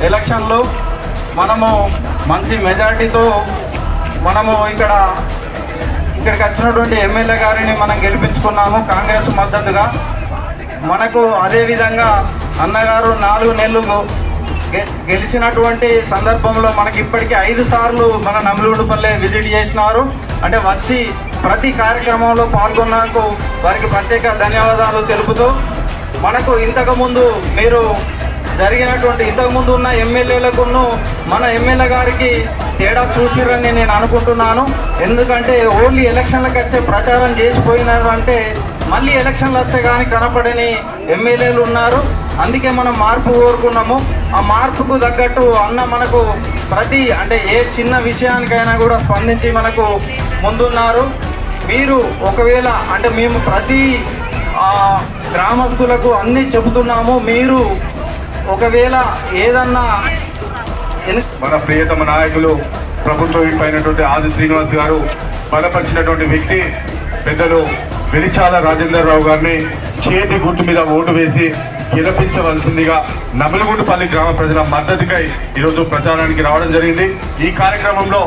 ఎలక్షన్లు మనము మంచి మెజారిటీతో మనము ఇక్కడికి వచ్చినటువంటి ఎమ్మెల్యే గారిని మనం గెలిపించుకున్నాము కాంగ్రెస్ మద్దతుగా. మనకు అదేవిధంగా అన్నగారు 4 నెలలు గెలిచినటువంటి సందర్భంలో మనకి ఇప్పటికీ 5 సార్లు మన నమిలిగుంటపల్లె విజిట్ చేసినారు. అంటే వచ్చి ప్రతి కార్యక్రమంలో పాల్గొన్నందుకు వారికి ప్రత్యేక ధన్యవాదాలు తెలుపుతూ, మనకు ఇంతకుముందు మీరు జరిగినటువంటి ఇంతకుముందు ఉన్న ఎమ్మెల్యేలకును మన ఎమ్మెల్యే గారికి తేడా చూసిరని నేను అనుకుంటున్నాను. ఎందుకంటే ఓన్లీ ఎలక్షన్లకు వచ్చే ప్రచారం చేసిపోయినారు అంటే మళ్ళీ ఎలక్షన్లు వస్తే కానీ కనపడని ఎమ్మెల్యేలు ఉన్నారు. అందుకే మనం మార్పు కోరుకున్నాము. ఆ మార్పుకు తగ్గట్టు అన్న మనకు అంటే ఏ చిన్న విషయానికైనా కూడా స్పందించి మనకు ముందున్నారు. మీరు ఒకవేళ అంటే మేము ప్రతి గ్రామస్తులకు అన్నీ చెబుతున్నాము. మీరు ఒకవేళ ఏదన్నా మన ప్రియతమ నాయకులు ప్రభుత్వ అయినటువంటి ఆది శ్రీనివాస్ గారు బలపరిచినటువంటి వ్యక్తి పెద్దలు వెలిచాల రాజేందర్రావు గారిని చేతి గుర్తు మీద ఓటు వేసి గెలిపించవలసిందిగా నమిలిగుంటపల్లి గ్రామ ప్రజల మద్దతుకై ఈరోజు ప్రచారానికి రావడం జరిగింది. ఈ కార్యక్రమంలో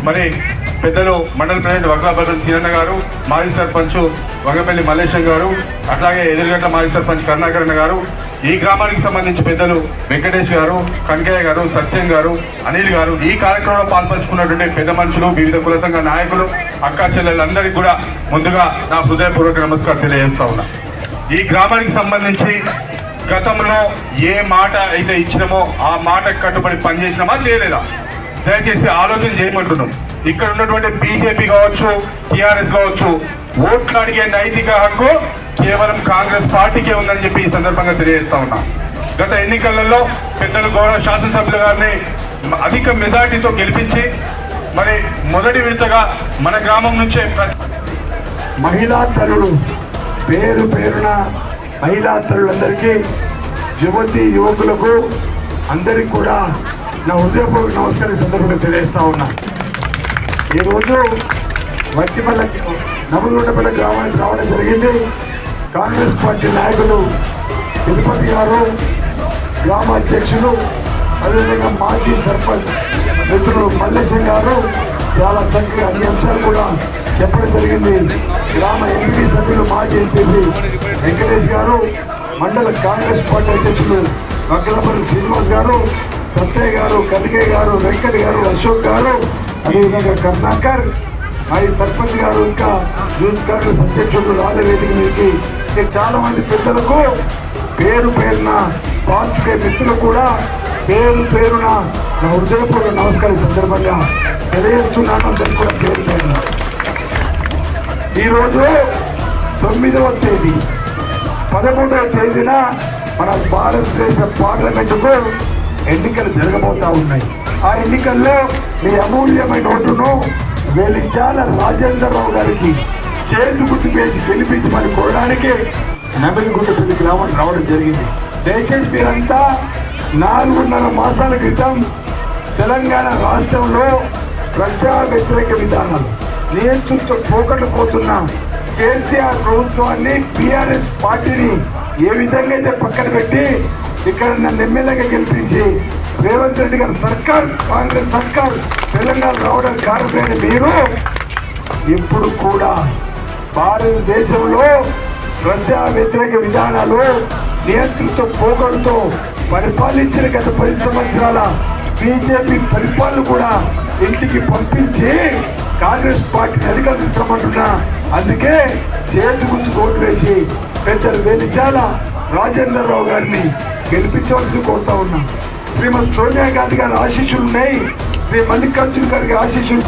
మరి పెద్దలు మండల ప్రెసిడెంట్ వగ్లాభద్రం చీరన్న గారు, మాజీ సర్పంచ్ వంగపల్లి మల్లేశం గారు, అట్లాగే ఎదురుగట్ల మాజీ సర్పంచ్ కరుణాకరణ గారు, ఈ గ్రామానికి సంబంధించి పెద్దలు వెంకటేష్ గారు, కనకయ్య గారు, సత్యం గారు, అనిల్ గారు, ఈ కార్యక్రమంలో పాల్పంచుకున్నటువంటి పెద్ద మనుషులు, వివిధ కుల సంఘ నాయకులు, అక్కా చెల్లెలందరికీ కూడా ముందుగా నా హృదయపూర్వక నమస్కారం తెలియజేస్తా ఉన్నా. ఈ గ్రామానికి సంబంధించి గతంలో ఏ మాట అయితే ఇచ్చినామో ఆ మాటకు కట్టుబడి పనిచేసినామా చేయలేదా దయచేసి ఆలోచన చేయమంటున్నాం. ఇక్కడ ఉన్నటువంటి బీజేపీ కావచ్చు, టీఆర్ఎస్ కావచ్చు, ఓట్లు అడిగే నైతిక హక్కు కేవలం కాంగ్రెస్ పార్టీకే ఉందని చెప్పి ఈ సందర్భంగా తెలియజేస్తా ఉన్నా. గత ఎన్నికలలో పెద్దలు గౌరవ శాసనసభ్యులు గారిని అధిక మెజార్టీతో గెలిపించి మరి మొదటి విడతగా మన గ్రామం నుంచే మహిళా తల్లులు పేరున మహిళా తల్లులందరికీ, యువతి యువకులకు అందరికీ కూడా నా హృదయపూర్వక నమస్కారం సందర్భంగా తెలియజేస్తా ఉన్నా. ఈరోజు నమిలిగుంటపల్లె గ్రామానికి రావడం జరిగింది. కాంగ్రెస్ పార్టీ నాయకులు తిరుపతి గారు, గ్రామ అధ్యక్షులు, అదేవిధంగా మాజీ సర్పంచ్ మిత్రులు మల్లేశం గారు చాలా చక్కగా అన్ని అంశాలు కూడా చెప్పడం జరిగింది. గ్రామ ఎంపీ సభ్యులు మాజీ ఎంపీ వెంకటేష్ గారు, మండల కాంగ్రెస్ పార్టీ అధ్యక్షులు వగ్లపల్లి శ్రీనివాస్ గారు, సత్తయ్య గారు, కనకయ్య గారు, వెంకట్ గారు, అశోక్ గారు, అదేవిధంగా కరుణాకర్, మాజీ సర్పంచ్ గారు, ఇంకా యూత్ కాంగ్రెస్ అధ్యక్షులు రాజవేదిక మీదకి చాలా మంది పెద్దలకు పేరున పార్టీ మిత్రులు కూడా పేరున నా హృదయపూర్వక నమస్కారం సందర్భంగా తెలియజేస్తున్నాను. అందరికీ కూడా పేరున ఈరోజు 9వ తేదీ 11వ తేదీన మన భారతదేశ పార్లమెంటుకు ఎన్నికలు జరగబోతా ఉన్నాయి. ఆ ఎన్నికల్లో మీ అమూల్యమైన ఓటును వెలిచాల రాజేంద్రరావు గారికి చేతి గుర్తు వేసి గెలిపించమని కోరడానికి నమిలిగుంటపల్లి గ్రామం రావడం జరిగింది. దయచేసి మీరంతా 4.5 మాసాల క్రితం తెలంగాణ రాష్ట్రంలో ప్రజా వ్యతిరేక విధానాలు నియంత్రణతో పోకట్లు పోతున్న కేసీఆర్ ప్రభుత్వాన్ని, టీఆర్ఎస్ పార్టీని ఏ విధంగా అయితే పక్కన పెట్టి ఇక్కడ నన్ను ఎమ్మెల్యేగా గెలిపించి రేవంత్ రెడ్డి గారి సర్కార్, కాంగ్రెస్ సర్కార్ తెలంగాణ రావడానికి కారణమైన మీరు ఇప్పుడు కూడా భారతదేశంలో ప్రజా వ్యతిరేక విధానాలు నియంత్రణతో పోకడుతో పరిపాలించిన గత 10 సంవత్సరాల బీజేపీ పరిపాలన కూడా ఇంటికి పంపించి కాంగ్రెస్ పార్టీని అధికారం తీసుకురమంటున్నా. అందుకే చేతి గుర్తు ఓటు వేసి పెద్దలు వెలిచాల రాజేంద్రరావు గారిని గెలిపించవలసి కోరుతా ఉన్నాం. శ్రీమతి సోనియా గాంధీ గారి ఆశీస్సులు ఉన్నాయి, శ్రీ మల్లికార్జున గారికి ఆశీస్సులు